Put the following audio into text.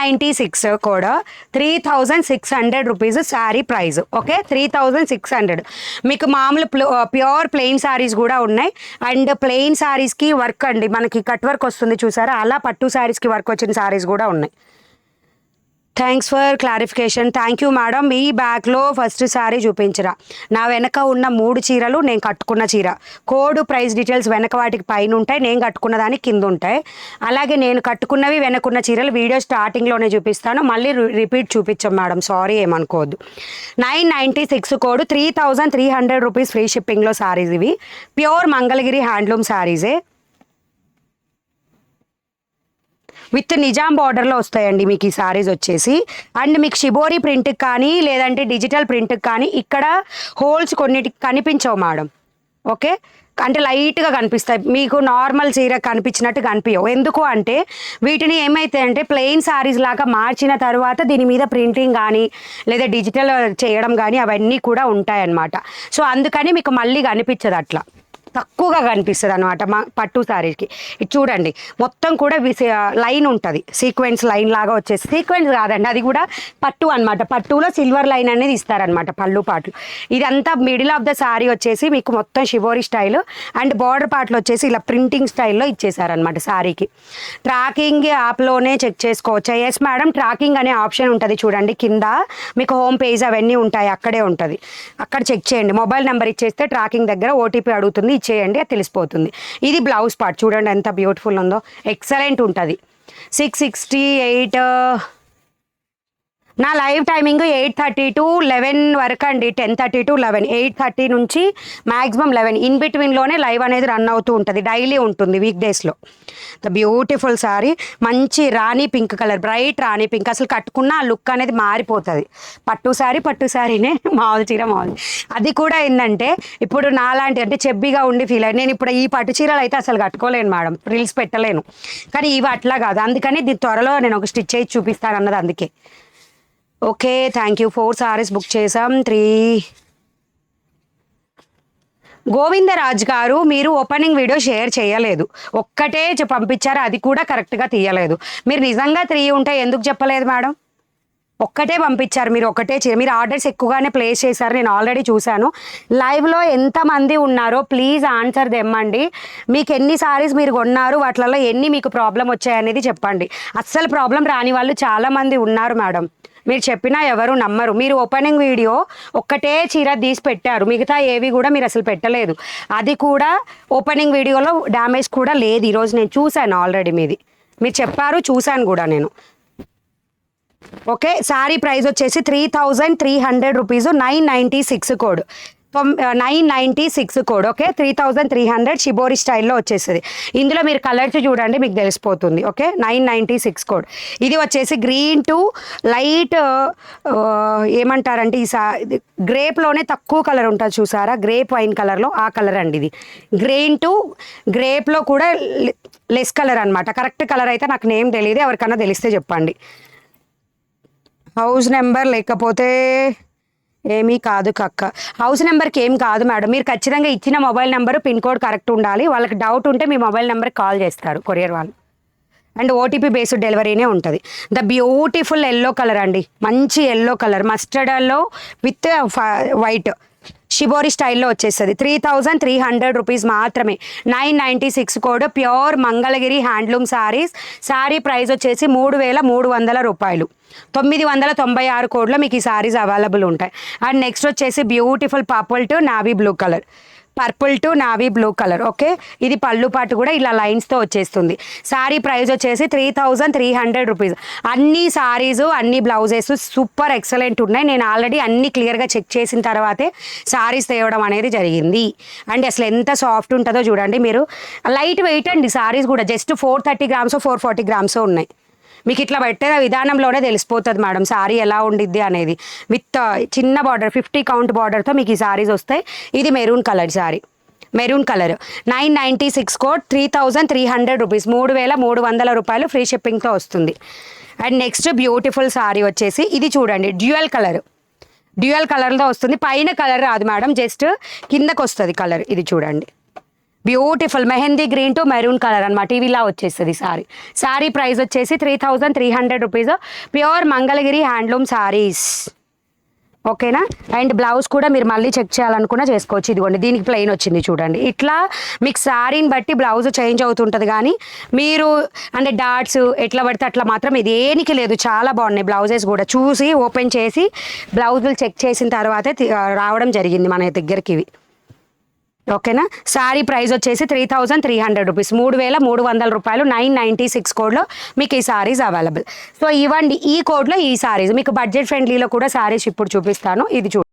996 code 3600 rupees sari price. Okay, 3600. మీకు మామూలు pure plain saris కూడా ఉన్నాయి. అండ్ ప్లెయిన్ శారీస్కి వర్క్ అండి, మనకి కట్ వర్క్ వస్తుంది చూసారా, అలా పట్టు శారీస్కి వర్క్ వచ్చిన శారీస్ కూడా ఉన్నాయి. Thanks for clarification. Thank you madam. మీ బ్యాగ్లో ఫస్ట్ శారీ చూపించరా. నా వెనక ఉన్న 3 చీరలు నేను కట్టుకున్న చీర. కోడ్ ప్రైస్ డీటెయిల్స్ వెనక వాటికి పైన ఉంటాయి, నేను కట్టుకున్న దానికి కింద ఉంటాయి. అలాగే నేను కట్టుకున్నవి వెనకున్న చీరలు వీడియో స్టార్టింగ్లోనే చూపిస్తాను, మళ్ళీ రిపీట్ చూపించాం మేడం, సారీ ఏమనుకోవద్దు. 996 కోడ్ 3300 రూపీస్ ఫ్రీ షిప్పింగ్లో శారీస్. ఇవి ప్యూర్ మంగళగిరి హ్యాండ్లూమ్ శారీసే విత్ నిజాం బార్డర్లో వస్తాయండి మీకు ఈ శారీస్ వచ్చేసి. అండ్ మీకు షిబోరి ప్రింట్కి కానీ లేదంటే డిజిటల్ ప్రింట్కి కానీ ఇక్కడ హోల్స్ కొన్నిటికి కనిపించవు మేడం. ఓకే, అంటే లైట్గా కనిపిస్తాయి, మీకు నార్మల్ చీర కనిపించినట్టు కనిపించవు. ఎందుకు అంటే వీటిని ఏమైతే అంటే ప్లెయిన్ శారీస్ లాగా మార్చిన తర్వాత దీని మీద ప్రింటింగ్ కానీ లేదా డిజిటల్ చేయడం కానీ అవన్నీ కూడా ఉంటాయన్నమాట. సో అందుకని మీకు మళ్ళీ కనిపించదు, అట్లా తక్కువగా కనిపిస్తుంది అనమాట మా పట్టు శారీకి. ఇది చూడండి, మొత్తం కూడా లైన్ ఉంటుంది, సీక్వెన్స్ లైన్ లాగా వచ్చేసి, సీక్వెన్స్ కాదండి అది కూడా పట్టు అనమాట. పట్టులో సిల్వర్ లైన్ అనేది ఇస్తారనమాట పళ్ళు పాటలు. ఇదంతా మిడిల్ ఆఫ్ ద శారీ వచ్చేసి మీకు మొత్తం షిబోరి స్టైల్ అండ్ బార్డర్ పాటలు వచ్చేసి ఇలా ప్రింటింగ్ స్టైల్లో ఇచ్చేసారనమాట శారీకి. ట్రాకింగ్ యాప్లోనే చెక్ చేసుకోవచ్చు. ఎస్ మేడం, ట్రాకింగ్ అనే ఆప్షన్ ఉంటుంది చూడండి కింద, మీకు హోమ్ పేజ్ అవన్నీ ఉంటాయి, అక్కడే ఉంటుంది, అక్కడ చెక్ చేయండి. మొబైల్ నెంబర్ ఇచ్చేస్తే ట్రాకింగ్ దగ్గర ఓటీపీ అడుగుతుంది, చేయండి, అది తెలిసిపోతుంది. ఇది బ్లౌజ్ పార్ట్ చూడండి ఎంత బ్యూటిఫుల్ ఉందో, ఎక్సలెంట్ ఉంటుంది. 668. నా లైవ్ టైమింగ్ 8:30 to 11 వరకు అండి, 10:30 to 11, 8:30 నుంచి మ్యాక్సిమం 11 ఇన్ బిట్వీన్లోనే లైవ్ అనేది రన్ అవుతూ ఉంటుంది, డైలీ ఉంటుంది వీక్ డేస్లో. ద బ్యూటిఫుల్ శారీ, మంచి రాణి పింక్ కలర్, బ్రైట్ రాణి పింక్, అసలు కట్టుకున్న ఆ లుక్ అనేది మారిపోతుంది. పట్టు శారీనే, మామూలు చీర మామూలు. అది కూడా ఏంటంటే ఇప్పుడు నాలాంటి అంటే చెబ్బిగా ఉండి ఫీల్ అయ్యి, నేను ఇప్పుడు ఈ పట్టు చీరలు అయితే అసలు కట్టుకోలేను మేడం, రీల్స్ పెట్టలేను. కానీ ఇవి అట్లా కాదు, అందుకని దీని త్వరలో నేను ఒక స్టిచ్ చేసి చూపిస్తాను అన్నది అందుకే. Okay, thank you. 4 saris book చేసాం. 3 గోవిందరాజ్ గారు, మీరు ఓపెనింగ్ వీడియో షేర్ చేయలేదు, ఒక్కటే పంపించారు, అది కూడా కరెక్ట్గా తీయలేదు. మీరు నిజంగా 3 ఉంటే ఎందుకు చెప్పలేదు మేడం? ఒక్కటే పంపించారు మీరు, మీరు ఆర్డర్స్ ఎక్కువగానే ప్లేస్ చేశారు, నేను ఆల్రెడీ చూశాను. లైవ్లో ఎంతమంది ఉన్నారో ప్లీజ్ ఆన్సర్ దెమ్మండి. మీకు ఎన్ని సారీస్ మీరు కొన్నారు, వాటిలలో ఎన్ని మీకు ప్రాబ్లం వచ్చాయనేది చెప్పండి. అస్సలు ప్రాబ్లం రాని వాళ్ళు చాలామంది ఉన్నారు మేడం, మీరు చెప్పినా ఎవరు నమ్మరు. మీరు ఓపెనింగ్ వీడియో ఒక్కటే చీర తీసి పెట్టారు, మిగతా ఏవి కూడా మీరు అసలు పెట్టలేదు. అది కూడా ఓపెనింగ్ వీడియోలో డ్యామేజ్ కూడా లేదు. ఈరోజు నేను చూశాను ఆల్రెడీ, మీరు చెప్పారు, చూశాను కూడా నేను. ఓకే, శారీ ప్రైస్ వచ్చేసి 3300 rupees, 996 code, 996 code. Okay, 3300 shibori స్టైల్లో వచ్చేస్తుంది. ఇందులో మీరు కలర్స్ చూడండి, మీకు తెలిసిపోతుంది. Okay, 996 code. ఇది వచ్చేసి గ్రీన్ టు లైట్ ఏమంటారంటే ఈ గ్రేప్లోనే తక్కువ కలర్ ఉంటుంది చూసారా, గ్రేప్ వైన్ కలర్లో, ఆ కలర్ అండి ఇది. గ్రీన్ టు గ్రేప్లో కూడా లెస్ కలర్ అనమాట. కరెక్ట్ కలర్ అయితే నాకు నేమ్ తెలియదు, ఎవరికన్నా తెలిస్తే చెప్పండి. హౌస్ నెంబర్ లేకపోతే ఏమీ కాదు కక్క, హౌస్ నెంబర్కి ఏం కాదు మేడం. మీరు ఖచ్చితంగా ఇచ్చిన mobile number pin code correct ఉండాలి. వాళ్ళకి డౌట్ ఉంటే మీ మొబైల్ నెంబర్కి కాల్ చేస్తారు కొరియర్ వాళ్ళు. అండ్ ఓటీపీ బేస్డ్ డెలివరీనే ఉంటుంది. ద బ్యూటిఫుల్ ఎల్లో కలర్ అండి, మంచి ఎల్లో కలర్, మస్టర్డ్లో విత్ వైట్ షిబోరి స్టైల్లో వచ్చేస్తుంది. 3300 రూపీస్ మాత్రమే, 996 code, pure Mangalagiri handloom saris. Sari price వచ్చేసి 3300 రూపాయలు. 996 కోడ్లో మీకు ఈ శారీస్ అవైలబుల్ ఉంటాయి. అండ్ నెక్స్ట్ వచ్చేసి beautiful purple to navy blue colour, okay, ఇది పళ్ళు పాటు కూడా ఇలా లైన్స్తో వచ్చేస్తుంది. శారీ ప్రైస్ వచ్చేసి 3300 రూపీస్. అన్ని శారీస్ అన్ని బ్లౌజెస్ సూపర్ ఎక్సలెంట్ ఉన్నాయి. నేను ఆల్రెడీ అన్ని క్లియర్గా చెక్ చేసిన తర్వాతే శారీస్ తేవడం అనేది జరిగింది. అండ్ అసలు ఎంత సాఫ్ట్ ఉంటుందో చూడండి మీరు, లైట్ వెయిట్ అండి. శారీస్ కూడా జస్ట్ 430 గ్రామ్స్ 440 గ్రామ్స్ ఉన్నాయి. మీకు ఇట్లా పెట్టే విధానంలోనే తెలిసిపోతుంది మేడం శారీ ఎలా ఉండిద్ది అనేది. విత్ చిన్న బార్డర్ 50 కౌంట్ బార్డర్తో మీకు ఈ శారీస్ వస్తాయి. ఇది maroon colour sari, maroon colour, 996 code, 3300 rupees, 3300 రూపాయలు ఫ్రీ షిప్పింగ్తో వస్తుంది. అండ్ నెక్స్ట్ బ్యూటిఫుల్ శారీ వచ్చేసి ఇది చూడండి, డ్యూయల్ కలర్లో వస్తుంది. పైన కలర్ రాదు మేడం, జస్ట్ కిందకు వస్తుంది కలర్. ఇది చూడండి, beautiful mehndi green to maroon colour అనమాట. ఇవి ఇలా వచ్చేస్తుంది శారీ ప్రైస్ వచ్చేసి 3300 rupees. Pure Mangalagiri handloom saris. ఓకేనా. అండ్ బ్లౌజ్ కూడా మీరు మళ్ళీ చెక్ చేయాలనుకున్నా చేసుకోవచ్చు. ఇదిగోండి దీనికి ప్లెయిన్ వచ్చింది చూడండి. ఇట్లా మీకు శారీని బట్టి బ్లౌజ్ చేంజ్ అవుతుంటుంది, కానీ మీరు అంటే డాట్స్ ఎట్లా పడితే అట్లా మాత్రం ఇది దేనికి లేదు. చాలా బాగున్నాయి బ్లౌజెస్ కూడా. చూసి ఓపెన్ చేసి బ్లౌజులు చెక్ చేసిన తర్వాతే రావడం జరిగింది మన దగ్గరికి ఇవి. ఓకేనా. శారీ ప్రైస్ వచ్చేసి 3300 రూపీస్, 3300 రూపాయలు. 996 కోడ్లో మీకు ఈ శారీస్ అవైలబుల్. సో ఇవ్వండి ఈ కోడ్లో ఈ శారీస్ మీకు బడ్జెట్ ఫ్రెండ్లీలో కూడా శారీస్ ఇప్పుడు చూపిస్తాను. ఇది